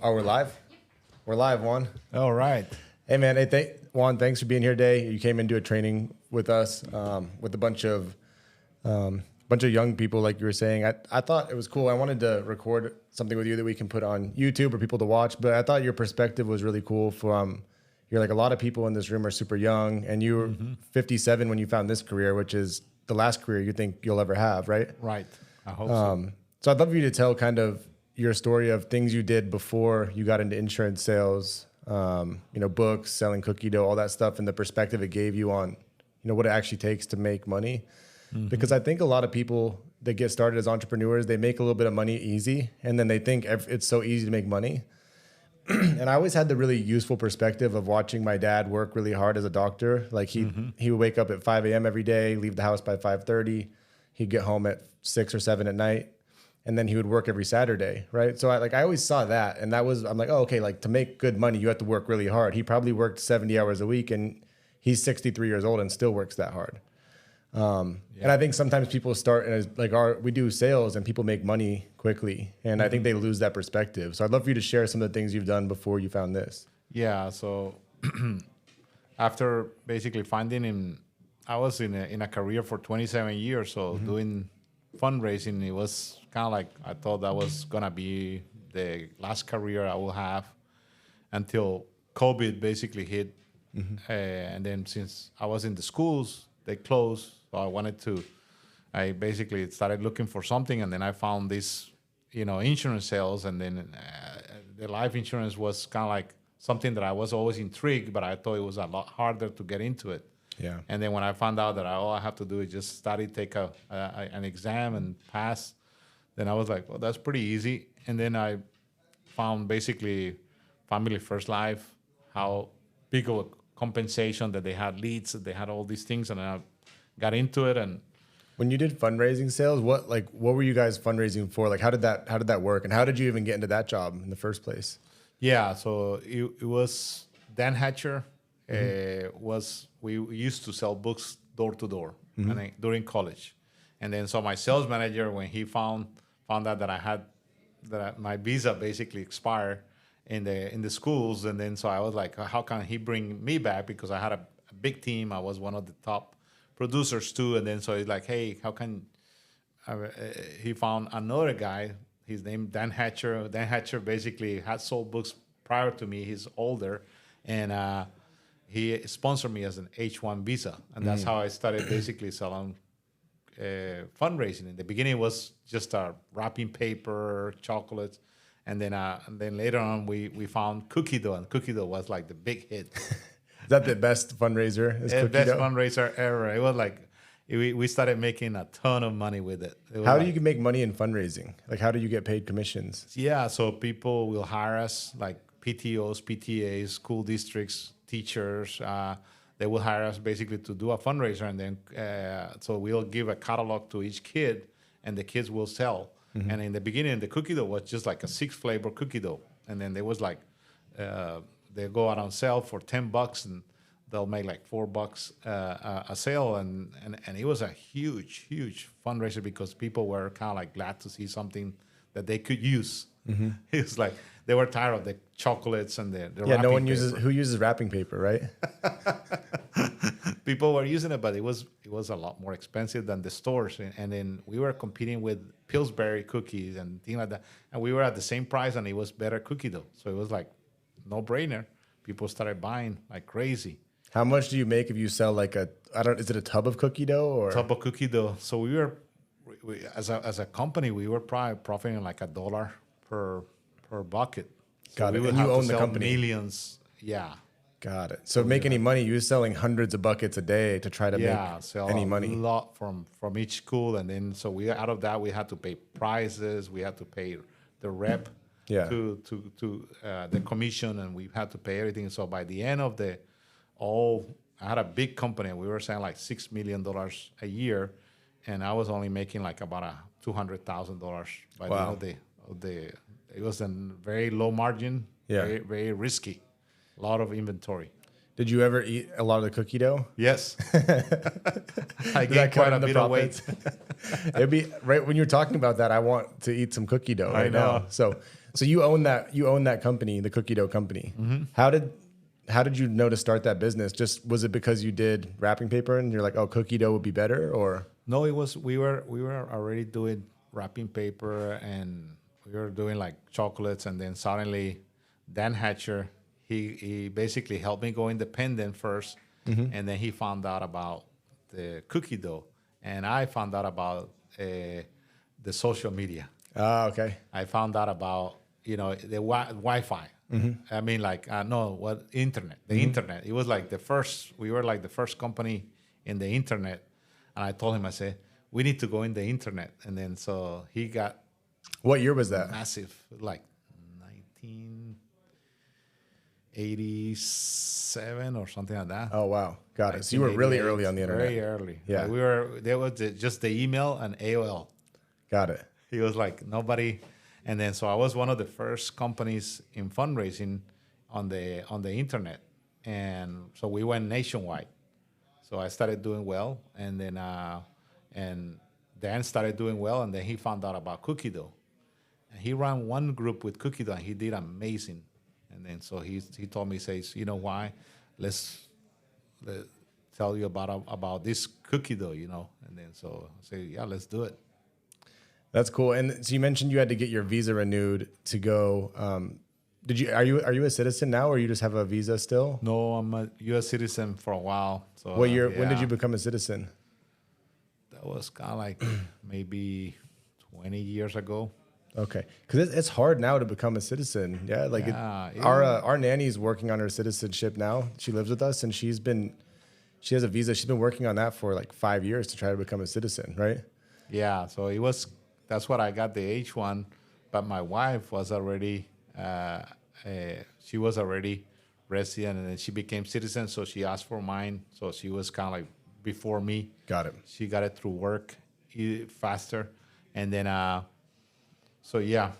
Oh, we're live? We're live, Juan. All right. Hey, man. Hey, Juan, thanks for being here today. You came into a training with us with a bunch of young people, like you were saying. I thought it was cool. I wanted to record something with you that we can put on YouTube for people to watch, but I thought your perspective was really cool you're like a lot of people in this room are super young, and you were 57 when you found this career, which is the last career you think you'll ever have, right? Right. I hope so. So I'd love for you to tell kind of your story of things you did before you got into insurance sales, books, selling cookie dough, all that stuff, and the perspective it gave you on, what it actually takes to make money. Because I think a lot of people that get started as entrepreneurs, they make a little bit of money easy, and then they think it's so easy to make money. And I always had the really useful perspective of watching my dad work really hard as a doctor. Like he would wake up at 5 a.m. every day, leave the house by 5:30. He'd get home at 6 or 7 at night, and then he would work every Saturday, right? So I always saw that, and I'm like, oh, okay, like to make good money, you have to work really hard. He probably worked 70 hours a week, and he's 63 years old and still works that hard. And I think sometimes people start as we do sales and people make money quickly, and I think they lose that perspective. So I'd love for you to share some of the things you've done before you found this. Yeah. So after basically I was in a career for 27 years. So doing fundraising, it was kind of like I thought that was gonna be the last career I will have until COVID basically hit. And then since I was in the schools, they closed. So I basically started looking for something, and then I found this, insurance sales, and then the life insurance was kind of like something that I was always intrigued, but I thought it was a lot harder to get into it. Yeah. And then when I found out that all I have to do is just study, take an exam, and pass, then I was like, well, that's pretty easy. And then I found basically Family First Life, how big of a compensation that they had leads, that they had all these things, and I got into it. And when you did fundraising sales, what were you guys fundraising for? Like, how did that work, and how did you even get into that job in the first place? Yeah, so it was Dan Hatcher. We used to sell books door to door, during college, and then so my sales manager, when he found out that my visa basically expired in the schools, and then so I was like, how can he bring me back, because I had a big team. I was one of the top producers too, and then so he's like, hey, how can he found another guy, his name Dan Hatcher. Dan Hatcher basically had sold books prior to me. He's older, and he sponsored me as an H1 visa, and that's how I started basically selling fundraising. In the beginning, it was just wrapping paper, chocolates, and then later on we found cookie dough, and cookie dough was like the big hit. Is that the best fundraiser? Best fundraiser ever. It was like we started making a ton of money with it. How do you make money in fundraising? Like, how do you get paid commissions? Yeah, so people will hire us, like PTOs, PTAs, school districts, teachers. They will hire us basically to do a fundraiser, and then so we'll give a catalog to each kid, and the kids will sell. And in the beginning, the cookie dough was just like a 6-flavor cookie dough, and then there was like they go out on sale for $10, and they'll make like $4 a sale, and it was a huge fundraiser, because people were kind of like glad to see something that they could use. It was like they were tired of the chocolates and the no one paper. who uses wrapping paper, right? People were using it, but it was a lot more expensive than the stores, and then we were competing with Pillsbury cookies and things like that, and we were at the same price, and it was better cookie dough, so it was like no brainer. People started buying like crazy. How much do you make if you sell is it a tub of cookie dough or? Tub of cookie dough. So we as a company, we were probably profiting like $1 per bucket. So Got it. We would And you have to own the sell company. Millions. Yeah. Got it. So make any money, you're selling hundreds of buckets a day to try to sell make any money. A lot from each school, and then so out of that we had to pay prices, we had to pay the rep. Yeah. To the commission, and we had to pay everything. So by the end of I had a big company. We were selling like $6 million a year, and I was only making like about $200,000 by the end of the. It was a very low margin, very, very risky, a lot of inventory. Did you ever eat a lot of the cookie dough? Yes. I Did that gained cut quite a into bit of weight. It'd be right when you're talking about that. I want to eat some cookie dough right know. now. So you own that. You own that company, the cookie dough company. How did you know to start that business? Just was it because you did wrapping paper and you're like, oh, cookie dough would be better, or? No, it was we were already doing wrapping paper and we were doing like chocolates, and then suddenly Dan Hatcher, he basically helped me go independent first, and then he found out about the cookie dough, and I found out about the social media. Ah, okay. I found out about the Wi-Fi. I mean, like internet? The internet. It was like we were like the first company in the internet, and I told him, I said, we need to go in the internet, and then so he got. What year was that? Massive, like 1987 or something like that. Oh wow, got it. So you were really early on the internet. Very early. Yeah, There was just the email and AOL. Got it. He was like nobody, and then so I was one of the first companies in fundraising on the internet, and so we went nationwide. So I started doing well, and then and Dan started doing well, and then he found out about cookie dough. And he ran one group with cookie dough, and he did amazing. And then so he told me, says, you know why? Let's tell you about this cookie dough, And then so I say, yeah, let's do it. That's cool. And so you mentioned you had to get your visa renewed to go. Are you a citizen now, or you just have a visa still? No, I'm a U.S. citizen for a while. So what year? When did you become a citizen? That was kind of like maybe 20 years ago. Okay, because it's hard now to become a citizen. Yeah, like our nanny's working on her citizenship now. She lives with us, and she has a visa. She's been working on that for like 5 years to try to become a citizen, right? Yeah, so that's what I got the H1, but my wife was already she was already resident, and then she became citizen, so she asked for mine. So she was kind of like before me. Got it. She got it through work faster, and then so yeah.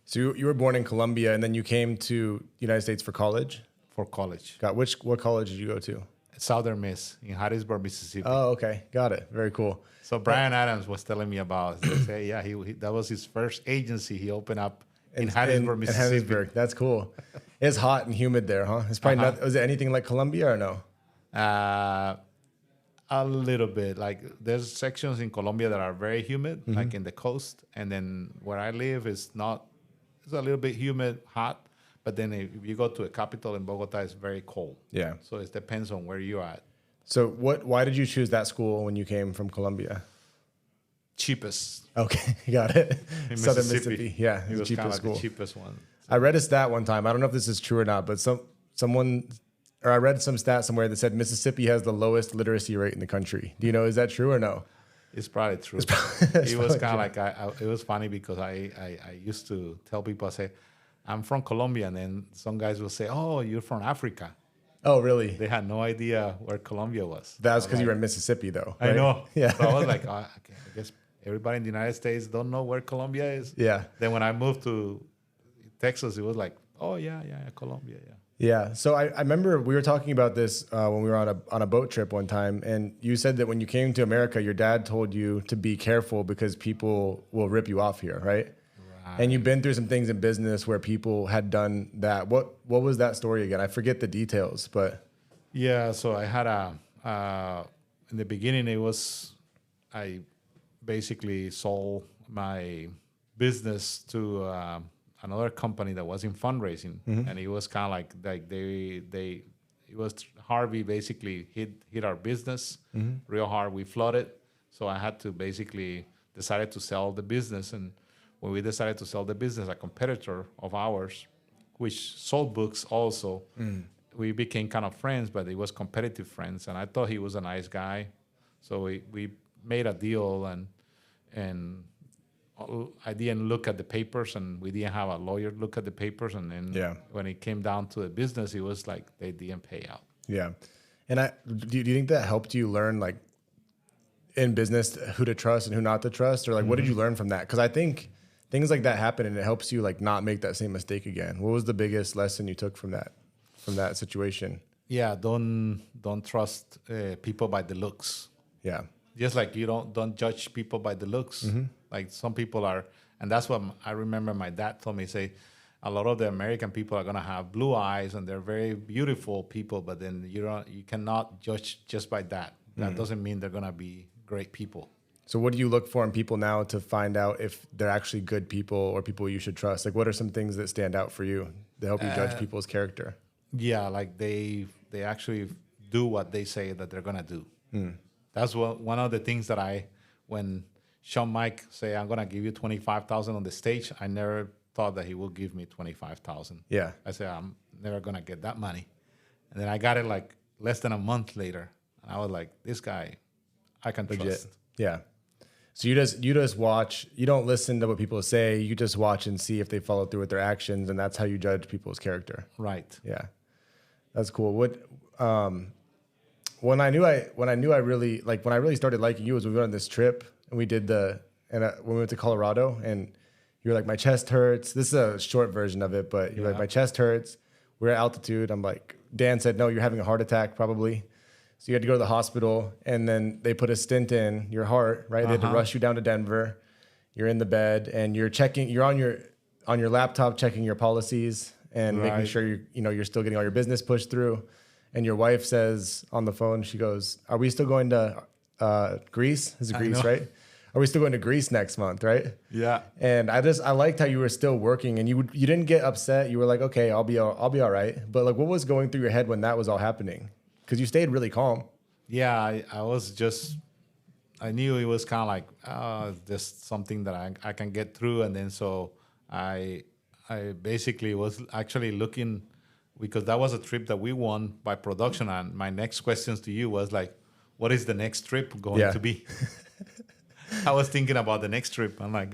So you were born in Colombia, and then you came to the United States for college? For college. What college did you go to? Southern Miss in Hattiesburg, Mississippi. Oh, okay. Got it. Very cool. So Brian Adams was telling me about it. Say, yeah, he that was his first agency he opened up in Hattiesburg, Mississippi. In Hattiesburg. That's cool. It's hot and humid there, huh? It's probably not. Was it anything like Colombia or no? A little bit. Like there's sections in Colombia that are very humid, like in the coast, and then where I live is not. It's a little bit humid, hot, but then if you go to a capital in Bogota, it's very cold. Yeah. So it depends on where you're at. So why did you choose that school when you came from Colombia? Cheapest. Okay, got it. In Southern Mississippi. Yeah, it was cheapest kind of school. the cheapest one. I read a stat one time. I don't know if this is true or not, but I read some stat somewhere that said Mississippi has the lowest literacy rate in the country. Do you know, is that true or no? It's probably true. It was kind of like, it was funny because I used to tell people, I say, I'm from Colombia, and then some guys will say, oh, you're from Africa. Oh, really? They had no idea where Colombia was. That was because you were in Mississippi, though. Right? I know. Yeah. So I was like, I guess everybody in the United States don't know where Colombia is. Yeah. Then when I moved to Texas, it was like, oh, yeah, Colombia, yeah. Yeah. So I remember we were talking about this when we were on a boat trip one time, and you said that when you came to America, your dad told you to be careful because people will rip you off here, right? And you've been through some things in business where people had done that. What was that story again? I forget the details, but yeah. So I had in the beginning, I basically sold my business to another company that was in fundraising, and it was kind of like it was Harvey basically hit our business real hard. We flooded, so I had to basically decided to sell the business. And when we decided to sell the business, a competitor of ours, which sold books also, we became kind of friends, but it was competitive friends. And I thought he was a nice guy, so we made a deal, and I didn't look at the papers, and we didn't have a lawyer look at the papers. And then when it came down to the business, it was like they didn't pay out. Yeah. And do you think that helped you learn, like, in business, who to trust and who not to trust? Or, like, what did you learn from that? Because I think things like that happen, and it helps you, like, not make that same mistake again. What was the biggest lesson you took from that situation? yeah, don't trust people by the looks. Yeah. Just like you don't judge people by the looks. Like some people are, and that's what I remember my dad told me. Say, a lot of the American people are gonna have blue eyes and they're very beautiful people, but then you cannot judge just by that. That doesn't mean they're gonna be great people. So what do you look for in people now to find out if they're actually good people or people you should trust? Like, what are some things that stand out for you to help you judge people's character? Yeah, like they actually do what they say that they're gonna do. That's one of the things that when Sean Mike say I'm gonna give you 25,000 on the stage, I never thought that he will give me 25,000. Yeah. I said I'm never gonna get that money, and then I got it like less than a month later, and I was like, this guy, I can trust. Yeah. So you just watch. You don't listen to what people say. You just watch and see if they follow through with their actions, and that's how you judge people's character. Right. Yeah, that's cool. When I really started liking you was when we went on this trip and we did when we went to Colorado and you were like, my chest hurts. This is a short version of it, but you're like, my chest hurts. We're at altitude. I'm like, Dan said, no, you're having a heart attack probably. So you had to go to the hospital, and then they put a stent in your heart, right? They had to rush you down to Denver. You're in the bed, and you're on your laptop checking your policies and making sure you're still getting all your business pushed through. And your wife says on the phone, she goes, "Are we still going to Greece? This is Greece, right? Are we still going to Greece next month, right?" Yeah. And I liked how you were still working, and you didn't get upset. You were like, "Okay, I'll be all right." But like, what was going through your head when that was all happening? Because you stayed really calm. Yeah, I knew it was kind of like, just something that I can get through. And then so I basically was actually looking, because that was a trip that we won by production. And my next questions to you was like, what is the next trip going to be? I was thinking about the next trip. I'm like,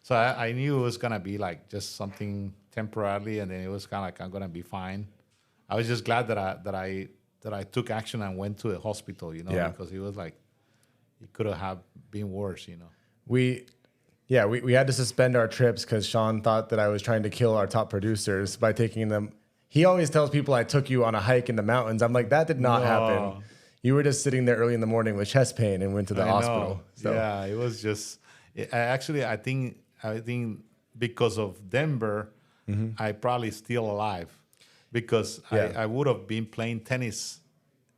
so I knew it was going to be like just something temporarily. And then it was kind of like, I'm going to be fine. I was just glad that I took action and went to the hospital, because it was like, it could have been worse, We had to suspend our trips because Sean thought that I was trying to kill our top producers by taking them. He always tells people I took you on a hike in the mountains. I'm like, that did not happen. You were just sitting there early in the morning with chest pain and went to the hospital. So. Yeah, it was just, I think because of Denver, I probably still alive. Because I would have been playing tennis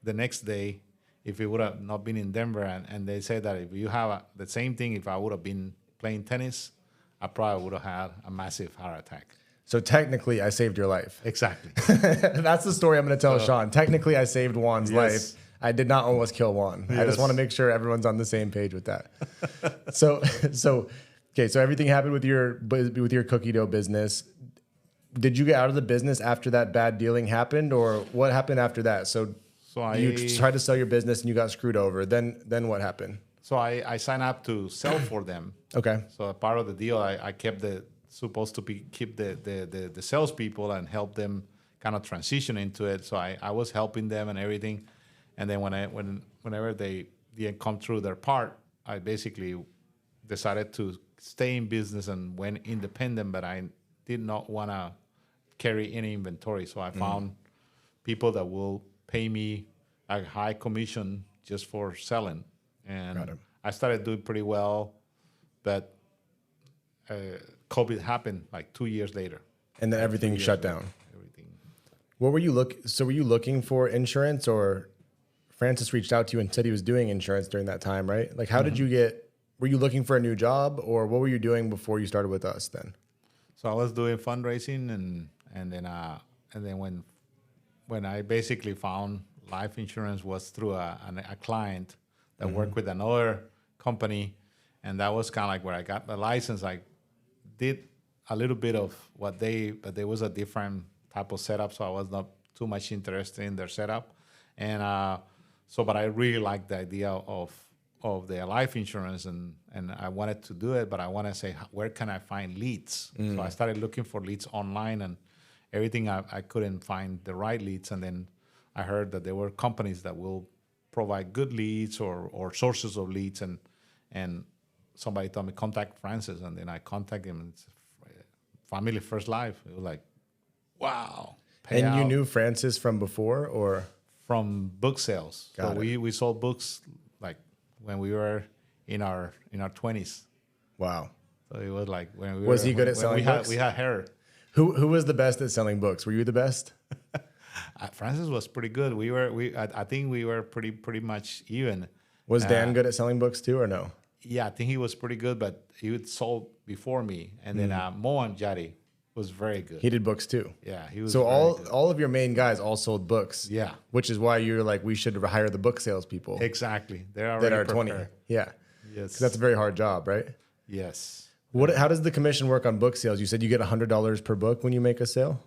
the next day if it would have not been in Denver. And they say that if you have the same thing, if I would have been playing tennis, I probably would have had a massive heart attack. So technically, I saved your life. Exactly. That's the story I'm going to tell Sean. Technically, I saved Juan's life. I did not almost kill Juan. I just want to make sure everyone's on the same page with that. So everything happened with your cookie dough business. Did you get out of the business after that bad dealing happened, or what happened after that? So you tried to sell your business and you got screwed over. Then what happened? So I signed up to sell for them. Okay. So part of the deal, I kept keep the salespeople and help them kind of transition into it. So I was helping them and everything. And then whenever they didn't come through their part, I basically decided to stay in business and went independent, but I did not want to carry any inventory. So I found people that will pay me a high commission just for selling. And I started doing pretty well, but COVID happened like 2 years later. And then everything shut down. What were you were you looking for insurance, or Francis reached out to you and said he was doing insurance during that time, right? Like, how did you were you looking for a new job, or what were you doing before you started with us then? So I was doing fundraising, and then when I basically found life insurance was through a client that worked with another company, and that was kind of like where I got the license. I did a little bit of but there was a different type of setup, so I was not too much interested in their setup, and but I really liked the idea of the life insurance, and I wanted to do it, but I want to say, where can I find leads? So I started looking for leads online, and everything I couldn't find the right leads. And then I heard that there were companies that will provide good leads or sources of leads, and somebody told me, contact Francis, and then I contacted him. It's Family First Life. It was like, wow. And you knew Francis from before, or? from book sales. Got So it. we sold books like when we were in our 20s. Wow. So it was like when we Was were, he good at when selling books? we had hair. Who was the best at selling books? Were you the best? Francis was pretty good. I think we were pretty much even. Was Dan good at selling books too, or no? Yeah, I think he was pretty good, but he would sold before me. And then Mo Jari was very good. He did books too. Yeah, he was. So very good. all of your main guys all sold books. Yeah. Which is why you're like, we should hire the book salespeople Exactly. They're that already are 20. prepared. Yeah. Yes. Because that's a very hard job, right? Yes. How does the commission work on book sales? You said you get $100 per book when you make a sale?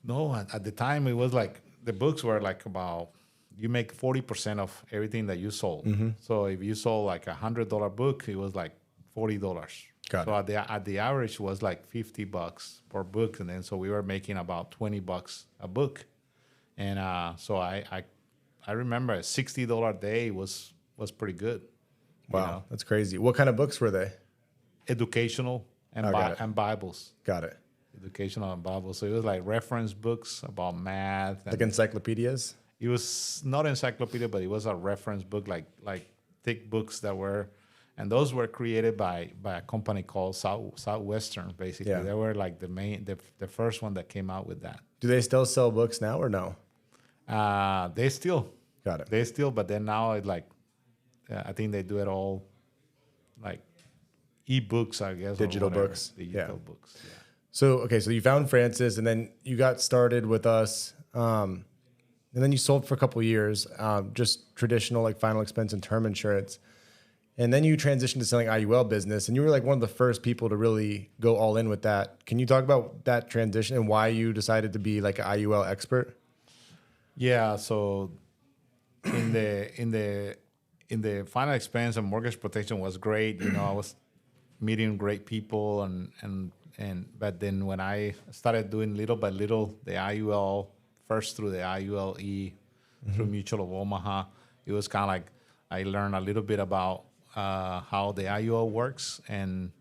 No, at the time it was like the books were like about you make 40% of everything that you sold. Mm-hmm. So if you sold like $100 book, it was like $40. Got So at the average was like $50 per book, and then so we were making about $20 a book, and so I remember a $60 day was pretty good. Wow, You know? that's crazy. What kind of books were they? Educational and got it. and Bibles. Got it. Educational and Bibles. So it was like reference books about math. Like encyclopedias? It was not encyclopedia, but it was a reference book, like thick books that were, and those were created by a company called Southwestern. Basically, Yeah. they were like the first one that came out with that. Do they still sell books now or no? They still, Got it. but then now it like, I think they do it all, like, e-books, I guess, or Digital whatever. books. Digital Yeah. books. Yeah. So, okay, so you found Francis and then you got started with us. And then you sold for a couple of years, just traditional like final expense and term insurance. And then you transitioned to selling IUL business, and you were like one of the first people to really go all in with that. Can you talk about that transition and why you decided to be like an IUL expert? Yeah. So in the final expense and mortgage protection was great. You know, I was meeting great people and but then when I started doing little by little the IUL first through the IULE through Mutual of Omaha, it was kind of like I learned a little bit about how the IUL works, and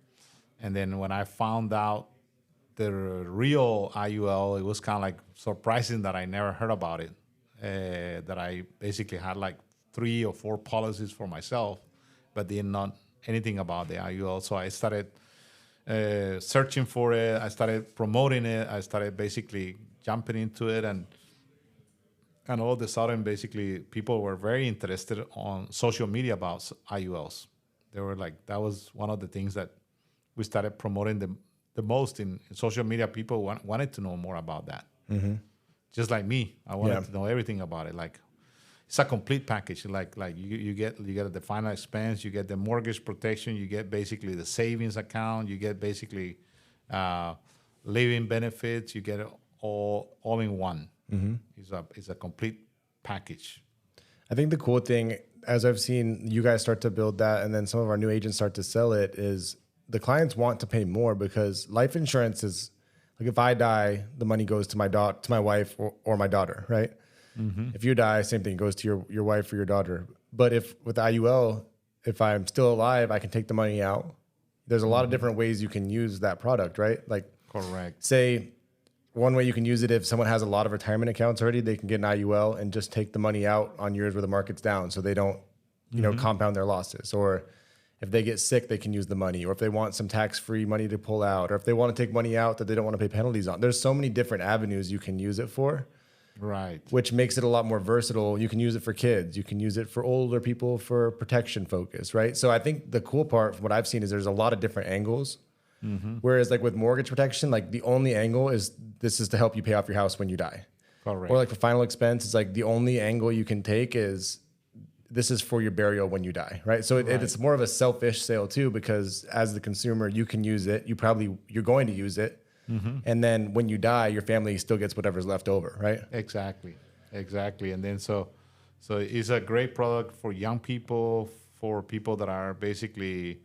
then when I found out the real IUL, it was kind of like surprising that I never heard about it. That I basically had like 3 or 4 policies for myself, but did not anything about the IUL. So I started searching for it. I started promoting it. I started basically jumping into it, and all of a sudden, basically, people were very interested on social media about IULs. They were like, that was one of the things that we started promoting the most in social media. People wanted to know more about that. Mm-hmm. Just like me, I wanted to know everything about it. Like, it's a complete package. Like you get the final expense, you get the mortgage protection, you get basically the savings account, you get basically living benefits, you get it all in one. Mm-hmm. It's a complete package. I think the cool thing, as I've seen you guys start to build that, and then some of our new agents start to sell it, is the clients want to pay more because life insurance is like, if I die, the money goes to my wife or my daughter, right? Mm-hmm. If you die, same thing, goes to your wife or your daughter. But if with IUL, if I'm still alive, I can take the money out. There's a lot of different ways you can use that product, right? Like, correct. Say one way you can use it, if someone has a lot of retirement accounts already, they can get an IUL and just take the money out on years where the market's down, so they don't, compound their losses. Or if they get sick, they can use the money. Or if they want some tax-free money to pull out, or if they want to take money out that they don't want to pay penalties on. There's so many different avenues you can use it for. Right. Which makes it a lot more versatile. You can use it for kids. You can use it for older people for protection focus, right? So I think the cool part from what I've seen is there's a lot of different angles. Mm-hmm. Whereas like with mortgage protection, like the only angle is this is to help you pay off your house when you die. Correct. Or like for final expense, it's like the only angle you can take is this is for your burial when you die, right? So it's more of a selfish sale too, because as the consumer, you can use it. You're going to use it. Mm-hmm. And then when you die, your family still gets whatever's left over, right? Exactly. And then so it's a great product for young people, for people that are basically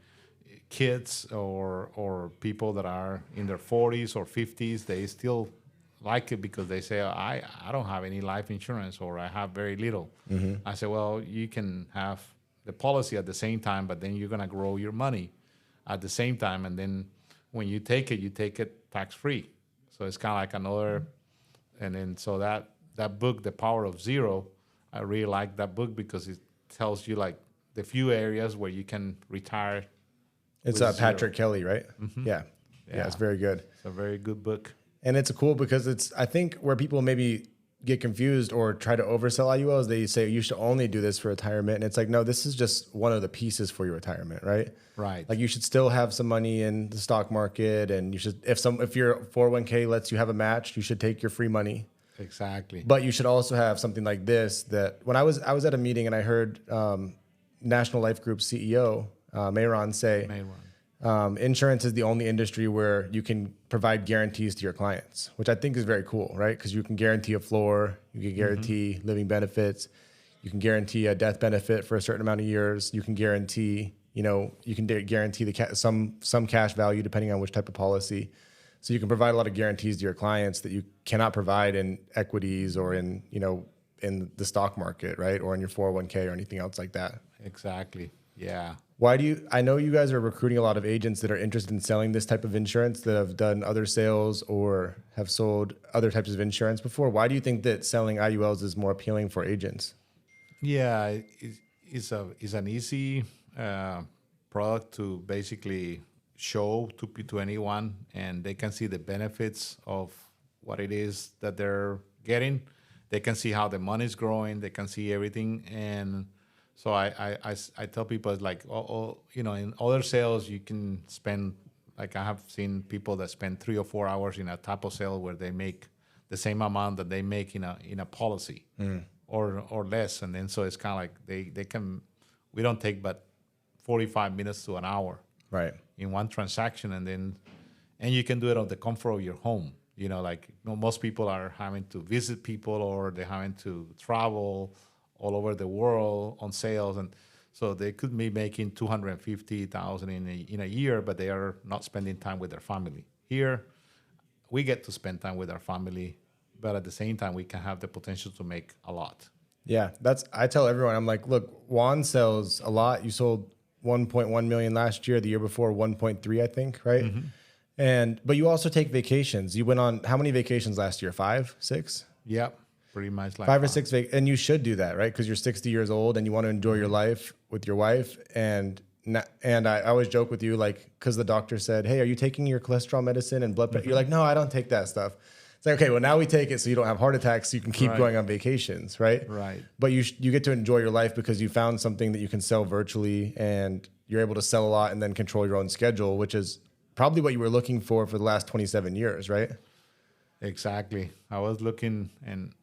kids or people that are in their 40s or 50s. They still like it because they say, I don't have any life insurance, or I have very little. Mm-hmm. I say, well, you can have the policy at the same time, but then you're going to grow your money at the same time. And then when you take it tax-free. So it's kind of like another, and then so that book, The Power of Zero, I really like that book because it tells you like the few areas where you can retire. It's with Patrick zero. Kelly, right? Yeah. Yeah, it's very good. It's a very good book. And it's cool because it's, I think where people maybe get confused or try to oversell IULs, they say you should only do this for retirement. And it's like, no, this is just one of the pieces for your retirement, right? Right. Like you should still have some money in the stock market, and you should, if your 401k lets you have a match, you should take your free money. Exactly. But you should also have something like this that when I was at a meeting and I heard National Life Group CEO, Mayron say, insurance is the only industry where you can provide guarantees to your clients, which I think is very cool, right? Because you can guarantee a floor, you can guarantee living benefits, you can guarantee a death benefit for a certain amount of years, you can guarantee, guarantee some cash value depending on which type of policy. So you can provide a lot of guarantees to your clients that you cannot provide in equities or in the stock market, right? Or in your 401k or anything else like that. Exactly. Yeah. I know you guys are recruiting a lot of agents that are interested in selling this type of insurance, that have done other sales or have sold other types of insurance before. Why do you think that selling IULs is more appealing for agents? Yeah, it's an easy product to basically show to anyone, and they can see the benefits of what it is that they're getting. They can see how the money's growing. They can see everything. And so I tell people, it's like, in other sales, you can spend, like I have seen people that spend 3 or 4 hours in a type of sale where they make the same amount that they make in a policy or less. And then so it's kind of like we don't take but 45 minutes to an hour. Right. In one transaction, and you can do it on the comfort of your home. Most people are having to visit people, or they're having to travel all over the world on sales, and so they could be making $250,000 in a year, but they are not spending time with their family. Here, we get to spend time with our family, but at the same time, we can have the potential to make a lot. Yeah, I tell everyone, I'm like, look, Juan sells a lot. You sold 1.1 million last year. The year before, 1.3, I think, right? But you also take vacations. You went on how many vacations last year? 5, 6? Yep, pretty much like 5 or 6 and you should do that, right? Because you're 60 years old and you want to enjoy your life with your wife. And I always joke with you, like, because the doctor said, "Hey, are you taking your cholesterol medicine and blood pressure?" You're like, "No, I don't take that stuff." It's like, okay, well, now we take it so you don't have heart attacks, so you can keep going on vacations, right? Right. But you get to enjoy your life because you found something that you can sell virtually, and you're able to sell a lot and then control your own schedule, which is probably what you were looking for the last 27 years, right? Exactly. I was looking, and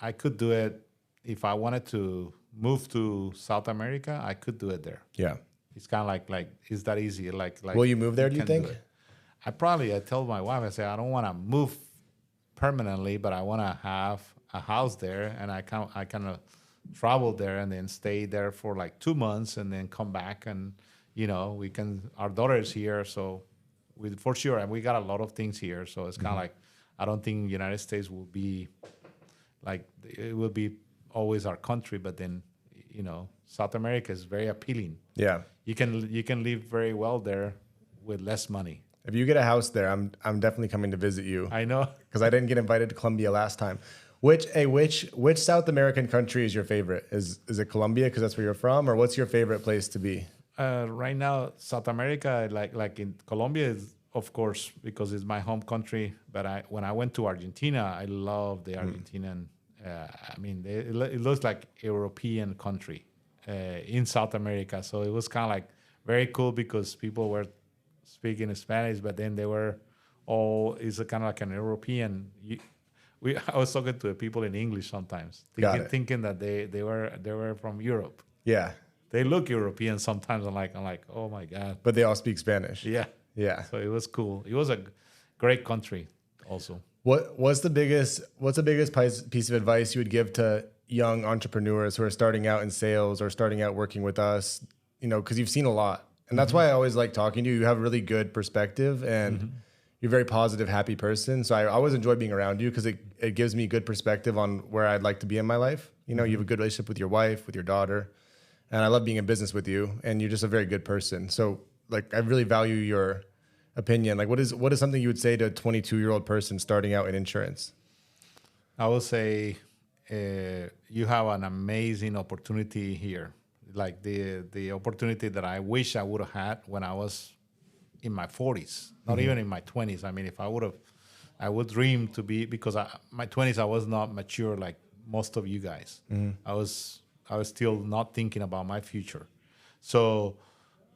I could do it if I wanted to move to South America. I could do it there. Yeah. It's kind of like it's that easy. Like will you move there? Do you think? I tell my wife, I say I don't want to move permanently, but I want to have a house there, and I kind of travel there and then stay there for like 2 months and then come back, and our daughter is here, so for sure, and we got a lot of things here, so it's kind of like I don't think United States will be like, it will be always our country, but then South America is very appealing. Yeah, you can live very well there with less money. If you get a house there, I'm definitely coming to visit you. I know, because I didn't get invited to Colombia last time. Which South American country is your favorite? Is it Colombia because that's where you're from, or what's your favorite place to be? Right now, South America, like in Colombia, is of course because it's my home country. But when I went to Argentina, I love the Argentinian. It looks like European country in South America. So it was kind of like very cool because people were speaking Spanish, but then they were all is kind of like an European. I was talking to people in English sometimes, thinking that they were from Europe. Yeah, they look European sometimes. I'm like, oh my god! But they all speak Spanish. Yeah. So it was cool. It was a great country, also. What's the biggest piece of advice you would give to young entrepreneurs who are starting out in sales or starting out working with us? Because you've seen a lot. And that's why I always like talking to you. You have a really good perspective, and you're a very positive, happy person. So I always enjoy being around you because it gives me good perspective on where I'd like to be in my life. You have a good relationship with your wife, with your daughter. And I love being in business with you. And you're just a very good person. So I really value your opinion. What is something you would say to a 22-year-old person starting out in insurance? I would say you have an amazing opportunity here, like the opportunity that I wish I would have had when I was in my 40s, not even in my 20s. I mean, if I would have, I would dream to be, because my 20s I was not mature like most of you guys. I was still not thinking about my future. So,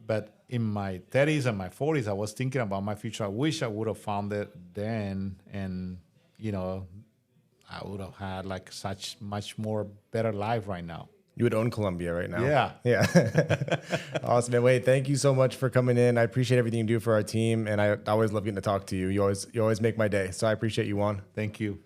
but in my 30s and my 40s, I was thinking about my future. I wish I would have found it then, and I would have had like such much more better life right now. You would own Colombia right now. Yeah. Yeah. Awesome. And Wade, thank you so much for coming in. I appreciate everything you do for our team, and I always love getting to talk to you. You always make my day. So I appreciate you, Juan. Thank you.